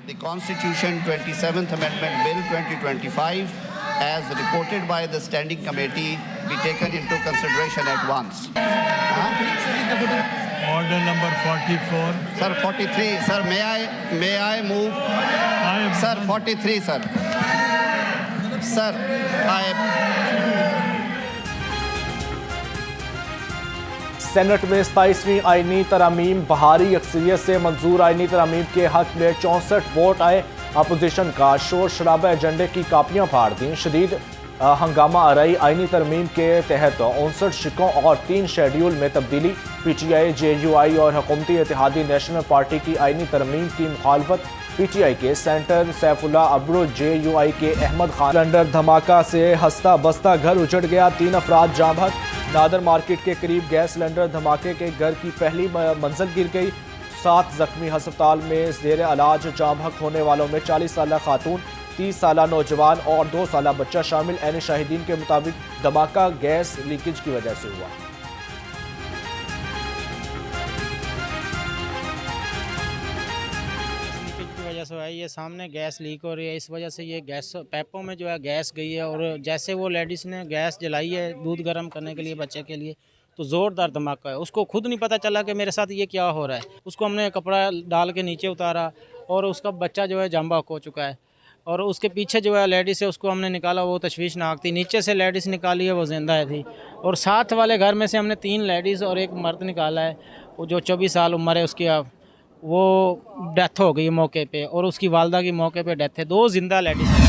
The Constitution 27th Amendment Bill 2025 as reported by the Standing Committee be taken into consideration at once. Order number 44. Sir, 43. Sir, may I move? Sir, 43, sir. Sir, senate में 27वीं आईनी तरमीम बहारी अक्सरियत से मंजूर। आईनी तरमीम के हक में 64 वोट आए। अपोजिशन का शोर शराबा एजेंडे की कापियां फाड़ दी। शदीद हंगामा आरई। आईनी तरमीम के तहत 59 शिकों और 3 शेड्यूल में तब्दीली। PTI, JUI और हुकूमती इत्तेहादी नेशनल पार्टी की आईनी तरमीम की मुखालफत। PTI के सेंटर सैफुल्ला अब्रो, JUI के अहमद खान। सिलेंडर धमाका से हंसता बस्ता घर उजड़ गया, 3 अफराद जाँ बहक। नादर मार्केट के करीब गैस सिलेंडर धमाके के घर की पहली मंजिल गिर गई, 7 जख्मी। अस्पताल में जेर इलाज। जाँ बहक होने वालों में 40 साल खातून, 30 साल नौजवान और 2 साल बच्चा शामिल। ऐन शाहिदीन के मुताबिक धमाका गैस लीकेज की वजह से हुआ। वजह से है, ये सामने गैस लीक हो रही है, इस वजह से ये गैस पाइपों में जो है गैस गई है। और जैसे वो लेडीज़ ने गैस जलाई है दूध गर्म करने के लिए बच्चे के लिए, तो ज़ोरदार धमाका है। उसको खुद नहीं पता चला कि मेरे साथ ये क्या हो रहा है। उसको हमने कपड़ा डाल के नीचे उतारा और उसका बच्चा जो है जांबाक हो चुका है। और उसके पीछे जो है लेडीज़ है, उसको हमने निकाला, वो तशवीशनाक थी। नीचे से लेडीज़ निकाली है, वो जिंदा थी। और साथ वाले घर में से हमने 3 लेडीज़ और 1 मर्द निकाला है, वो जो 24 साल उम्र है उसकी। वो डेथ हो गई मौके पे, और उसकी वालदा की मौके पे डेथ है। 2 जिंदा लेडीज हैं।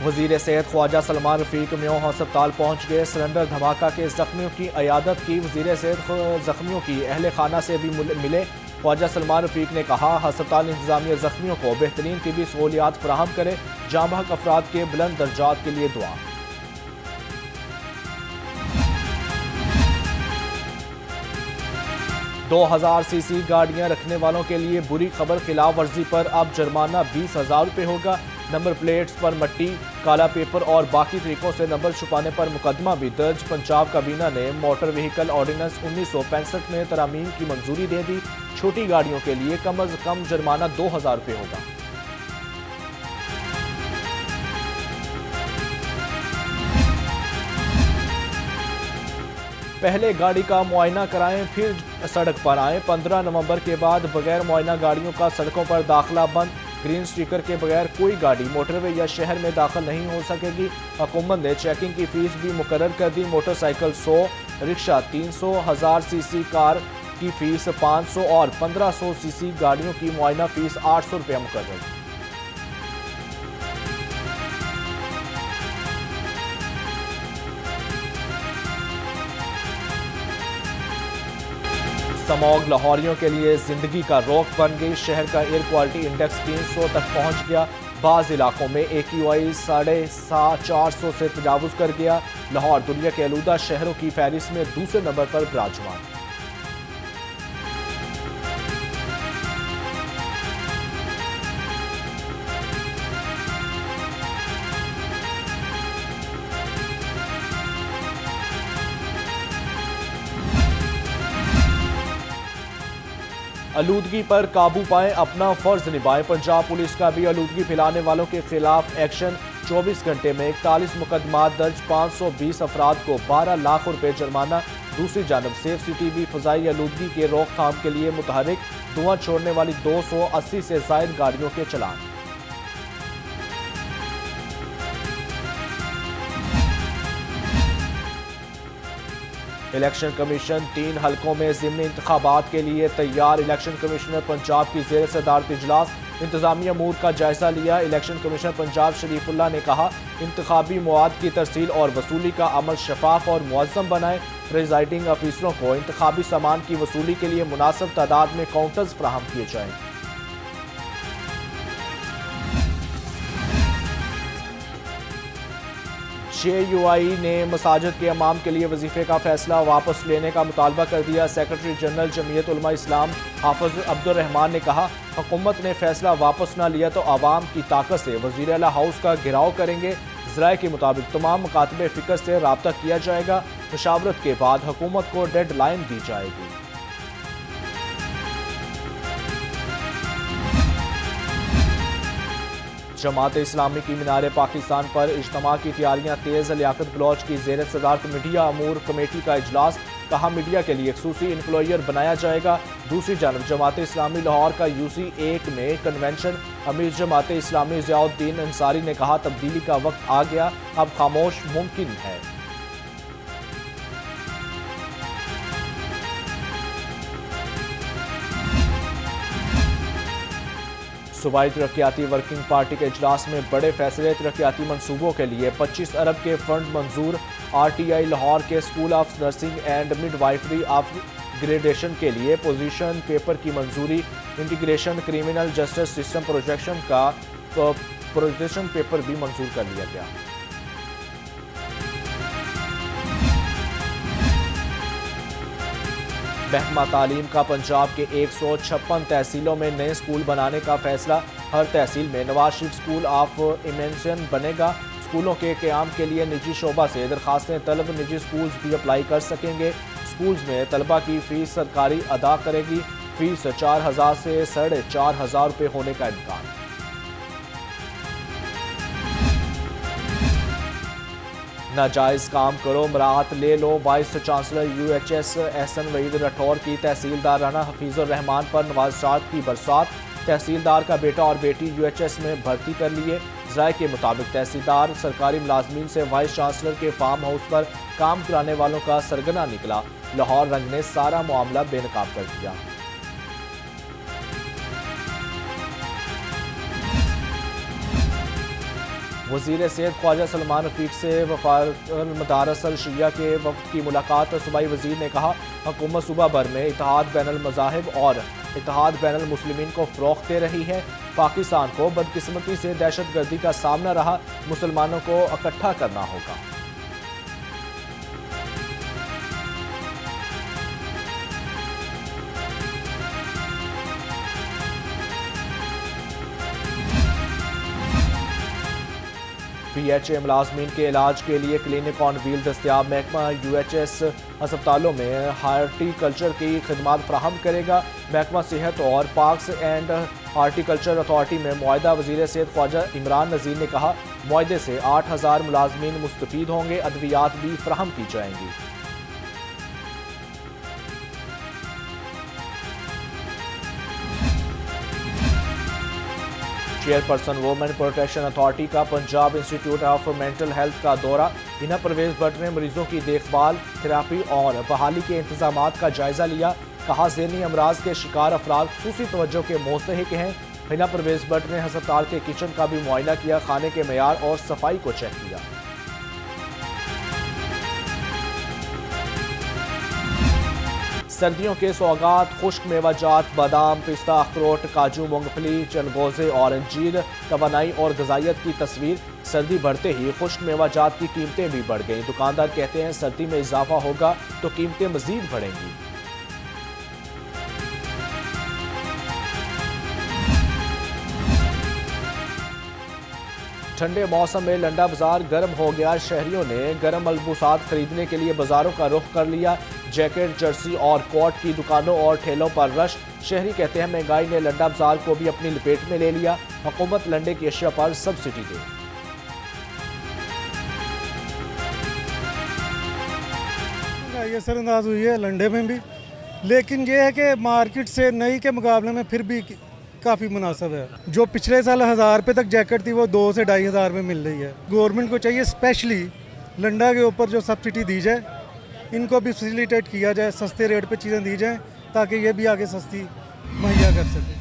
वज़ीर सेहत ख्वाजा सलमान रफ़ीक म्यों अस्पताल पहुँच गए। सिलेंडर धमाका के ज़ख्मियों की अयादत की। वज़ीर सेहत ज़ख्मियों की अहल खाना से भी मिले। ख्वाजा सलमान रफ़ीक ने कहा, अस्पताल इंतज़ामिया ज़ख्मियों को बेहतरीन तिबी सहूलियात फराहम करे। जाँ बहक अफराद के बुलंद दर्जात के लिए दुआ। 2000 सीसी गाड़ियां रखने वालों के लिए बुरी खबर। खिलाफ वर्जी पर अब जुर्माना 20,000 रुपये होगा। नंबर प्लेट्स पर मट्टी, काला पेपर और बाकी तरीकों से नंबर छुपाने पर मुकदमा भी दर्ज। पंजाब काबीना ने मोटर व्हीकल ऑर्डिनेंस 1965 में तरामीम की मंजूरी दे दी। छोटी गाड़ियों के लिए कम अज कम जुर्माना 2000 रुपये होगा। पहले गाड़ी का मुआयना कराएं, फिर सड़क पर आएं। 15 नवंबर के बाद बगैर मुआयना गाड़ियों का सड़कों पर दाखिला बंद। ग्रीन स्टिकर के बगैर कोई गाड़ी मोटरवे या शहर में दाखिल नहीं हो सकेगी। हुकूमत ने चेकिंग की फीस भी मुकर्रर कर दी। मोटरसाइकिल 100, रिक्शा 300, 1000 सीसी कार की फीस 500 और 1500 सीसी गाड़ियों की मुआयना फीस 800 रुपया मुकर्रर। स्मॉग लाहौरियों के लिए जिंदगी का रोक बन गई। शहर का एयर क्वालिटी इंडेक्स 300 तक पहुंच गया। बाज़ इलाकों में AQI 450 से तजावुज़ कर गया। लाहौर दुनिया के आलूदा शहरों की फहरिस्त में दूसरे नंबर पर विराजमान। आलूदगी पर काबू पाएं, अपना फर्ज निभाएं। पंजाब पुलिस का भी आलूदगी फैलाने वालों के खिलाफ एक्शन। 24 घंटे में 41 मुकदमात दर्ज। 520 अफराद को 12 लाख रुपए जुर्माना। दूसरी जानब सेफ सिटी भी फ़ज़ाई आलूदगी के रोकथाम के लिए मुतहरिक। धुआं छोड़ने वाली 280 से ज़ायद गाड़ियों के चलान। इलेक्शन कमीशन 3 हलकों में ज़िमनी इंतखाबात के लिए तैयार। इलेक्शन कमिश्नर पंजाब की ज़ेर सदारत इजलास। इंतजामिया अमूर का जायजा लिया। इलेक्शन कमिश्नर पंजाब शरीफुल्लाह ने कहा, इंतखाबी मवाद की तरसील और वसूली का अमल शफाफ और मुअज़्ज़म बनाएं। प्रिजाइडिंग अफसरों को इंतखाबी सामान की वसूली के लिए मुनासिब तादाद में काउंटर्स फराहम किए जाएं। JUI ने मसाजिद के इमाम के लिए वजीफे का फैसला वापस लेने का मुतालबा कर दिया। सेक्रेटरी जनरल जमीयत उलमा इस्लाम हाफिज अब्दुल रहमान ने कहा, हुकूमत ने फैसला वापस न लिया तो आवाम की ताकत से वज़ीर आला हाउस का घेराव करेंगे। ज़राए के मुताबिक तमाम मुकातबे फ़िक्र से रब्ता किया जाएगा। मुशावरत के बाद हुकूमत को डेड लाइन दी जाएगी। जमात इस्लामी की मीनार पाकिस्तान पर इज्तिमा की तैयारियां तेज। लियाकत बलोच की जेर सदारत मीडिया अमूर कमेटी का इजलास, कहा मीडिया के लिए खसूसी इन्फ्लुएंसर बनाया जाएगा। दूसरी जानब जमात इस्लामी लाहौर का UC1 में कन्वेंशन, अमीर जमात इस्लामी ज़ियाउद्दीन अंसारी ने कहा तब्दीली का वक्त आ गया, अब खामोश मुमकिन है। सूबाई तरक्याती वर्किंग पार्टी के इजलास में बड़े फैसले, तरक्याती मनसूबों के लिए 25 अरब के फंड मंजूर। RTI लाहौर के school of nursing and midwifery of gradation के लिए पोजीशन पेपर की मंजूरी। Integration criminal justice system projection का पोजीशन पेपर भी मंजूर कर लिया गया। महकमा तालीम का पंजाब के 156 तहसीलों में नए स्कूल बनाने का फैसला। हर तहसील में नवाज शरीफ स्कूल ऑफ इमेंशन बनेगा। स्कूलों के क़याम के लिए निजी शोबा से दरखास्तें तलब, निजी स्कूल्स भी अप्लाई कर सकेंगे। स्कूल्स में तलबा की फ़ीस सरकारी अदा करेगी। फ़ीस 4,000 से 4,500 रुपये होने का इम्कान। नाजायज़ काम करो मराहत ले लो। Vice chancellor UHS Ehsan Waheed Rathore की तहसीलदार राना हफीजुर रहमान पर नवाज़ात की बरसात। तहसीलदार का बेटा और बेटी UHS में भर्ती कर लिए। ज़राए के मुताबिक तहसीलदार सरकारी मुलाजमीन से वाइस चांसलर के फार्म हाउस पर काम कराने वालों का सरगना निकला। लाहौर रंग ने सारा मामला बेनकाब कर दिया। वज़ीर सेहत ख्वाजा सलमान रफीक से वफाद मदारस अल शिया के वक्त की मुलाकात। सूबाई वज़ीर ने कहा हुकूमत सूबा भर में इत्तेहाद बैनुल मज़ाहिब और इत्तेहाद बैनुल मुस्लिमीन को फ़रोग़ दे रही है। पाकिस्तान को बदकिस्मती से दहशतगर्दी का सामना रहा, मुसलमानों को इकट्ठा करना होगा। PHA मुलाजमीन के इलाज के लिए क्लिनिक ऑन व्हील दस्तियाब। महकमा UHS अस्पतालों में हार्टिकल्चर की खिदमात फराहम करेगा। महकमा सेहत और पार्क्स एंड हार्टिकल्चर अथॉरिटी में मुआहदा। वज़ीर सेहत ख्वाजा इमरान नज़ीर ने कहा मुआहदे से 8,000 मुलाजमीन मुस्तफ़ीद होंगे, अद्वियात भी फराहम की जाएंगी। चेयरपर्सन वुमेन प्रोटेक्शन अथॉरिटी का Punjab institute of mental health का दौरा। हिना परवेज भट्ट ने मरीजों की देखभाल, थेरापी और बहाली के इंतजामात का जायजा लिया। कहा ज़हनी अमराज के शिकार अफराद खुसूसी तवज्जो के मुस्तहिक हैं। हिना परवेज भट्ट ने अस्पताल के किचन का भी मुआयना किया, खाने के मेयार और सफाई को चेक किया। सर्दियों के सौगात, खुश्क मेवाजात, बादाम, पिस्ता, अखरोट, काजू, मूंगफली, चलगोज़े और अंजीर। तवानाई और ग़िज़ाइयत की तस्वीर। सर्दी बढ़ते ही खुश्क मेवाजात की कीमतें भी बढ़ गईं। दुकानदार कहते हैं सर्दी में इजाफा होगा तो कीमतें मज़ीद बढ़ेंगी। ठंडे मौसम में लंडा बाजार गर्म हो गया। शहरियों ने गर्म मलबूसात खरीदने के लिए बाजारों का रुख कर लिया। जैकेट, जर्सी और कोट की दुकानों और ठेलों पर रश। शहरी कहते हैं महंगाई ने लंडा बाजार को भी अपनी लपेट में ले लिया। हुकूमत लंडे की अशिया पर सब्सिडी दे। ये असरअंदाज हुई है लंडे में भी, लेकिन ये है कि मार्केट से नई के मुकाबले में फिर भी काफ़ी मुनासिब है। जो पिछले साल 1000 रुपये तक जैकेट थी वो 2 से 2,500 में मिल रही है। गवर्नमेंट को चाहिए स्पेशली लंडा के ऊपर जो सब्सिडी दी जाए, इनको भी फैसिलिटेट किया जाए, सस्ते रेट पे चीज़ें दी जाएं ताकि ये भी आगे सस्ती मुहैया कर सके।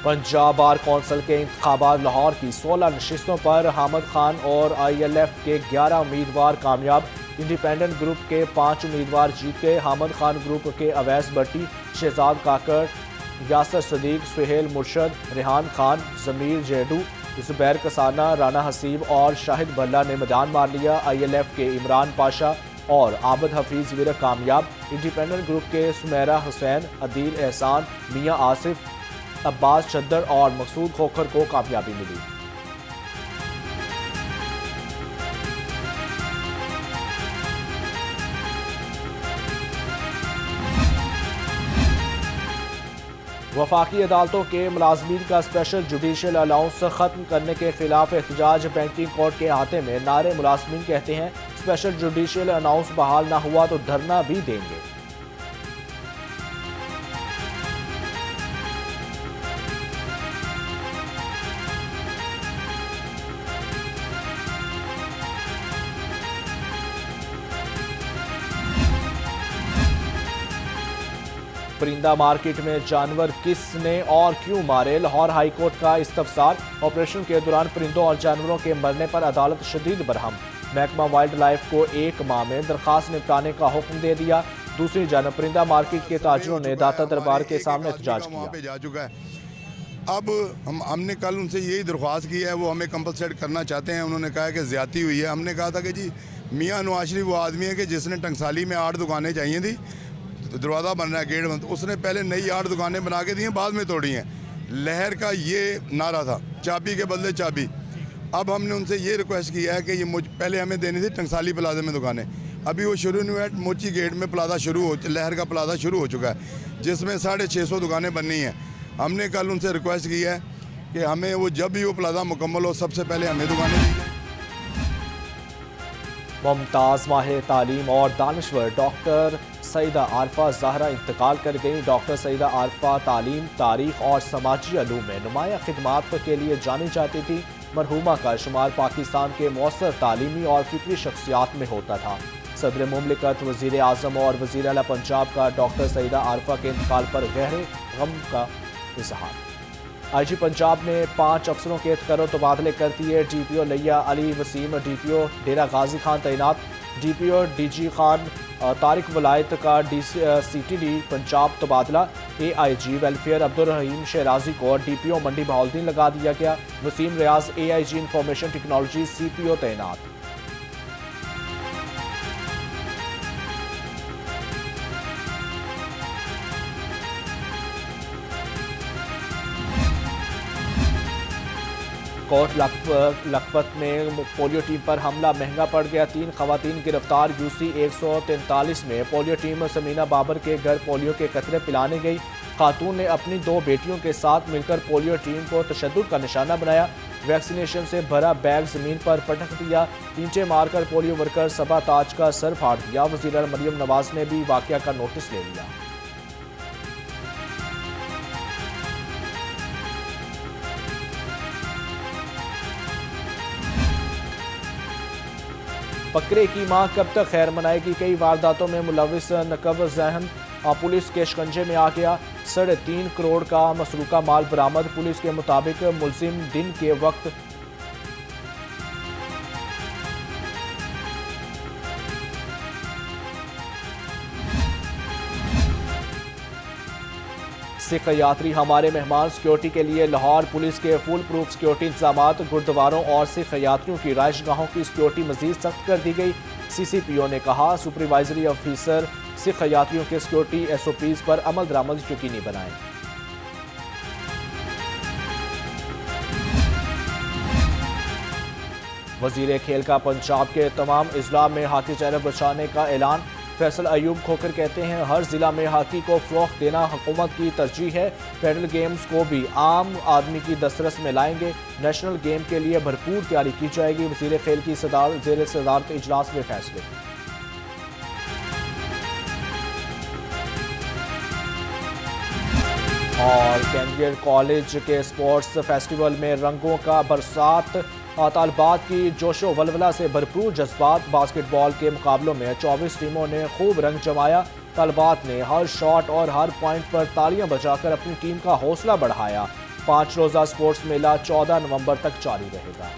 पंजाब बार कौंसिल के इंतखाबात। लाहौर की 16 नशिस्तों पर हामिद खान और ILF के 11 उम्मीदवार कामयाब। इंडिपेंडेंट ग्रुप के 5 उम्मीदवार जीत गए। हामिद खान ग्रुप के अवैस भट्टी, शहजाद काकड़, यासर सदीक, सुहेल मुर्शद, रेहान खान, जमीर जेडू, जुबैर कसाना, राना हसीब और शाहिद भल्ला ने मैदान मार लिया। ILF के इमरान पाशा और आबद हफीज विरक कामयाब। इंडिपेंडेंट ग्रुप के सुमेरा हुसैन, अदील एहसान, मियाँ आसिफ, अब्बास चद्दर और मकसूद खोखर को कामयाबी मिली। वफाकी अदालतों के मुलाजमीन का स्पेशल जुडिशल अलाउंस खत्म करने के खिलाफ एहतजाज। बैंकिंग कोर्ट के अहाते में नारे। मुलाजमीन कहते हैं स्पेशल जुडिशल अलाउंस बहाल ना हुआ तो धरना भी देंगे। परिंदा मार्केट में जानवर किसने और क्यों मारे? लाहौर हाईकोर्ट का इस्तफसार। ऑपरेशन के दौरान परिंदों और जानवरों के मरने पर अदालत शदीद बरहम। महकमा वाइल्ड लाइफ को 1 माह में दरखास्त निपटाने का हुक्म दे दिया। दूसरी जानब परिंदा मार्केट के ताजरों ने दाता दरबार के सामने एहतजाज किया। अब हमने कल उनसे यही दरख्वास्त की है, वो हमें कंपलसेट करना चाहते हैं। उन्होंने कहा कि ज़्यादती हुई है। हमने कहा था कि जी मियाँ नवाज शरीफ वो आदमी है कि जिसने टंगसाली में 8 दुकानें चाहिए थी, तो दरवाज़ा बन रहा है, गेट बंद, उसने पहले नई 8 दुकानें बना के दी हैं, बाद में तोड़ी हैं। लहर का ये नारा था, चाबी के बदले चाबी। अब हमने उनसे ये रिक्वेस्ट किया है कि ये पहले हमें देनी थी टंगसाली प्लाजा में दुकानें। अभी वो शुरू नहीं हुआ है। मोची गेट में प्लाजा लहर का प्लाजा शुरू हो चुका है, जिसमें 650 दुकानें बननी हैं। हमने कल उनसे रिक्वेस्ट की है कि हमें वो जब भी वो प्लाजा मुकम्मल हो, सबसे पहले हमें दुकानें दी जाएं। मुमताज़ माहिर तालीम और दानश्वर डॉक्टर सईदा आरफा ज़हरा इंतकाल कर गई। डॉक्टर सईदा आरफा तालीम, तारीख और समाजी अलूम में नुमाया खिदमात के लिए जानी जाती थी। मरहूमा का शुमार पाकिस्तान के मौसर तालीमी और फिक्री शख्सियात में होता था। सदर मुमलिकत, वज़ीर आज़म और वज़ीर आला पंजाब का डॉक्टर सईदा आरफा के इंतकाल पर गहरे गम का इजहार। IG पंजाब ने 5 अफसरों के तकर्रुर तबादले कर दिए। DPO लिया अली वसीम DPO डेरा गाजी खान तैनात। DPO DG खान तारिक वलायत का CTD पंजाब तबादला। AIG वेलफेयर अब्दुल रहीम शहराजी को DPO मंडी बहाउद्दीन लगा दिया गया। वसीम रियाज AIG इंफॉर्मेशन टेक्नोलॉजी CPO तैनात। कोट लखपत में पोलियो टीम पर हमला महंगा पड़ गया। 3 खवातीन गिरफ्तार। UC 143 में पोलियो टीम समीना बाबर के घर पोलियो के कतरे पिलाने गई। खातून ने अपनी 2 बेटियों के साथ मिलकर पोलियो टीम को तशद्दुद का निशाना बनाया। वैक्सीनेशन से भरा बैग जमीन पर पटक दिया। ईंटें मारकर पोलियो वर्कर सबा ताज का सर फाड़ दिया। वज़ीर मरियम नवाज ने भी वाक़या का नोटिस ले लिया। बकरे की मां कब तक खैर मनाएगी? कई वारदातों में मुलविस नकब जहन पुलिस के शिकंजे में आ गया। 3.5 करोड़ का मसरूका माल बरामद। पुलिस के मुताबिक मुलजिम दिन के वक्त सिख यात्री हमारे मेहमान। सिक्योरिटी के लिए लाहौर पुलिस के फुल प्रूफ सिक्योरिटी इंतजाम। गुरुद्वारों और सिख यात्रियों की रिहाइशगाहों की सिक्योरिटी मजीद सख्त कर दी गई। CCPO ने कहा सुपरवाइजरी ऑफिसर सिख यात्रियों के सिक्योरिटी SOPs पर अमल दरामद यकीनी बनाएं। वजीर खेल का पंजाब के तमाम अजला में हॉकी चैनल बचाने का ऐलान। फैसल अयूब खोकर कहते हैं हर जिला में हॉकी को फ़रोग़ देना हुकूमत की तरजीह है। फेडरल गेम्स को भी आम आदमी की दस्तरस में लाएंगे। नेशनल गेम के लिए भरपूर तैयारी की जाएगी। वज़ीर खेल की ज़ेर सदारत इजलास में फैसले। और कैंडिडेट कॉलेज के स्पोर्ट्स फेस्टिवल में रंगों का बरसात। तालिबात की जोशो वलवला से भरपूर जज्बात। बास्केटबॉल के मुकाबलों में 24 टीमों ने खूब रंग जमाया। तालिबात ने हर शॉट और हर पॉइंट पर तालियां बजाकर अपनी टीम का हौसला बढ़ाया। 5 रोज़ा स्पोर्ट्स मेला 14 नवंबर तक जारी रहेगा।